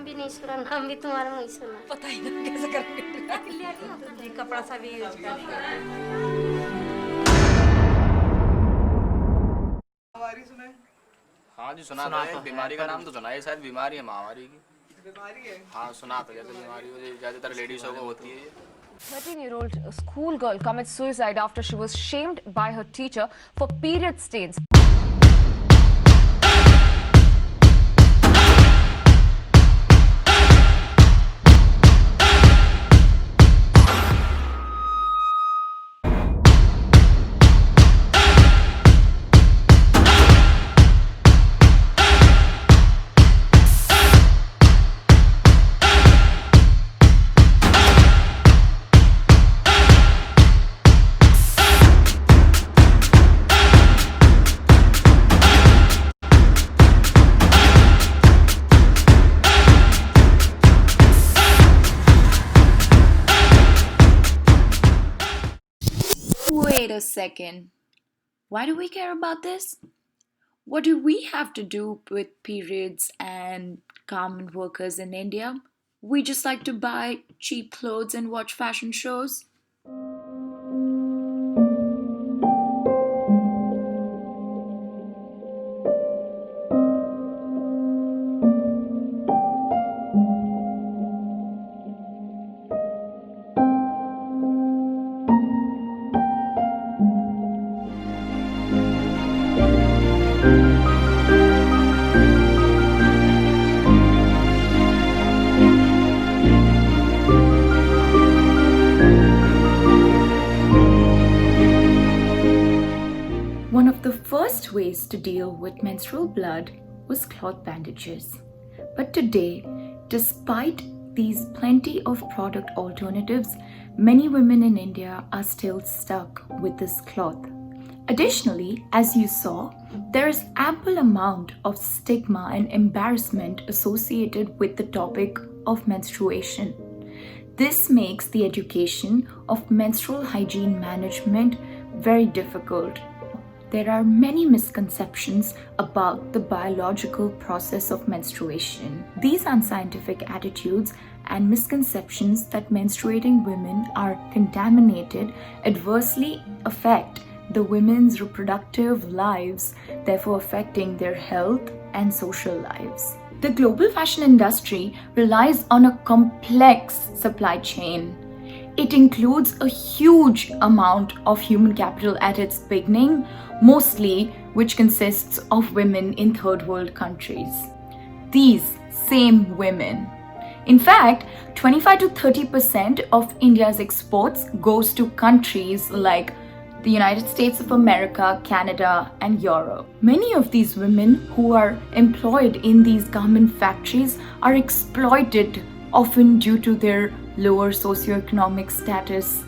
नाम भी नहीं सुना, नाम भी तुम्हारा नहीं सुना। पता ही ना कैसे करेंगे। जी कपड़ा सा भी यूज करेंगे। महामारी सुना है? हाँ जी सुना था, एक बीमारी का नाम तो सुना है, शायद बीमारी है महामारी की। बीमारी है? हाँ सुना था, जैसे बीमारी हो ज़्यादातर लेडीज़ों को होती है ये। 13-year-old schoolgirl commits suicide after she was shamed by her teacher for period stains. Wait a second. Why do we care about this? What do we have to do with periods and garment workers in India? We just like to buy cheap clothes and watch fashion shows? One of the first ways to deal with menstrual blood was cloth bandages. But today, despite these plenty of product alternatives, many women in India are still stuck with this cloth. Additionally, as you saw, there is ample amount of stigma and embarrassment associated with the topic of menstruation. This makes the education of menstrual hygiene management very difficult. There are many misconceptions about the biological process of menstruation. These unscientific attitudes and misconceptions that menstruating women are contaminated adversely affect the women's reproductive lives, therefore affecting their health and social lives. The global fashion industry relies on a complex supply chain. It includes a huge amount of human capital at its beginning, mostly which consists of women in third world countries. These same women. In fact, 25 to 30% of India's exports goes to countries like the United States of America, Canada, and Europe. Many of these women who are employed in these garment factories are exploited, often due to their lower socioeconomic status.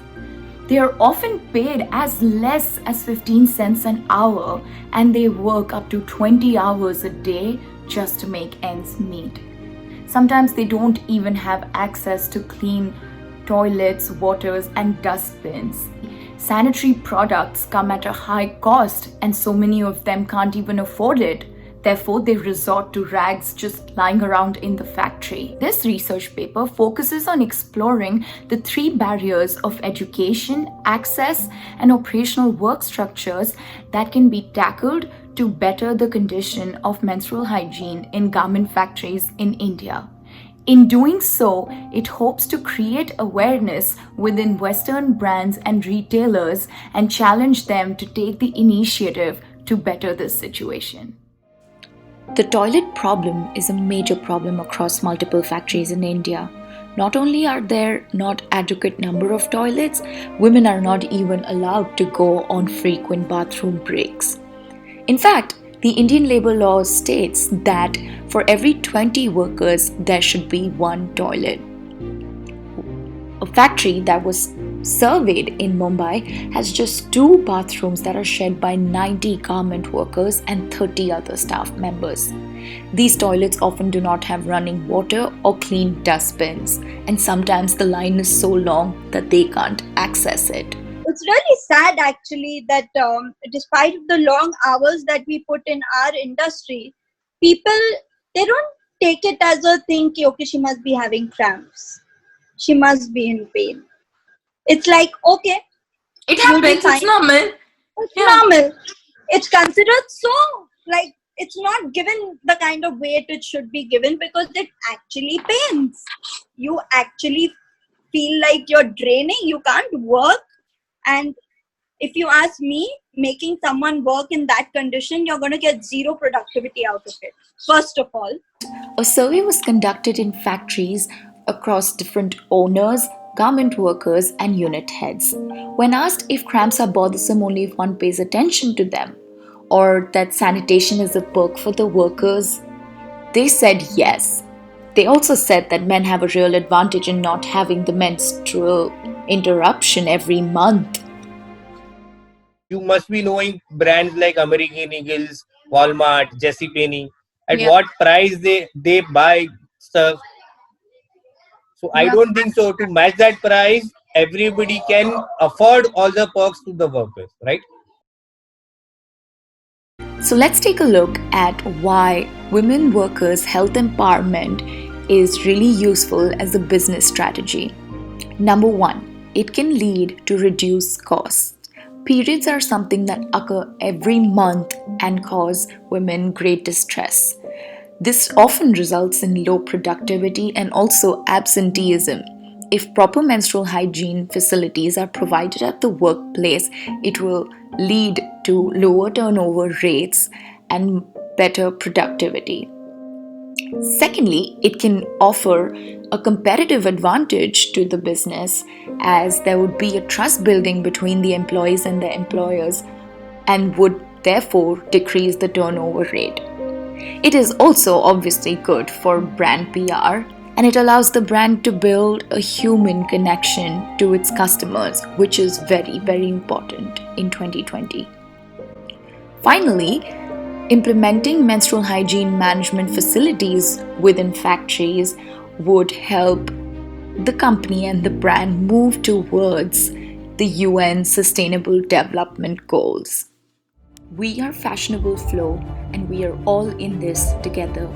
They are often paid as less as 15 cents an hour, and they work up to 20 hours a day just to make ends meet. Sometimes they don't even have access to clean toilets, waters, and dustbins. Sanitary products come at a high cost, and so many of them can't even afford it. Therefore, they resort to rags just lying around in the factory. This research paper focuses on exploring the three barriers of education, access, and operational work structures that can be tackled to better the condition of menstrual hygiene in garment factories in India. In doing so, it hopes to create awareness within Western brands and retailers and challenge them to take the initiative to better this situation. The toilet problem is a major problem across multiple factories in India. Not only are there not adequate number of toilets, women are not even allowed to go on frequent bathroom breaks. In fact, the Indian labor law states that for every 20 workers, there should be one toilet. A factory that was surveyed in Mumbai has just 2 bathrooms that are shared by 90 garment workers and 30 other staff members. These toilets often do not have running water or clean dustbins, and sometimes the line is so long that they can't access it. It's really sad actually that despite the long hours that we put in our industry, people, they don't take it as a thing, ki, okay, she must be having cramps. She must be in pain. It's like, okay, It you'll be happens, fine. it's normal. It's Yeah. normal. It's considered so. Like, it's not given the kind of weight it should be given because it actually pains. You actually feel like you're draining. You can't work. And if you ask me, making someone work in that condition, you're going to get zero productivity out of it. First of all. A survey was conducted in factories across different owners, garment workers, and unit heads. When asked if cramps are bothersome only if one pays attention to them, or that sanitation is a perk for the workers, they said yes. They also said that men have a real advantage in not having the menstrual interruption every month. You must be knowing brands like American Eagles, Walmart, Jesse Penney, at Yeah. what price they buy stuff. So I Yeah. don't think so. To match that price, everybody can afford all the perks to the workers, right? So let's take a look at why women workers' health empowerment is really useful as a business strategy. Number one, it can lead to reduced costs. Periods are something that occur every month and cause women great distress. This often results in low productivity and also absenteeism. If proper menstrual hygiene facilities are provided at the workplace, it will lead to lower turnover rates and better productivity. Secondly, it can offer a competitive advantage to the business as there would be a trust building between the employees and the employers and would therefore decrease the turnover rate. It is also obviously good for brand PR and it allows the brand to build a human connection to its customers, which is very, very important in 2020. Finally, implementing menstrual hygiene management facilities within factories would help the company and the brand move towards the UN Sustainable Development Goals. We are Fashionable Flow and we are all in this together.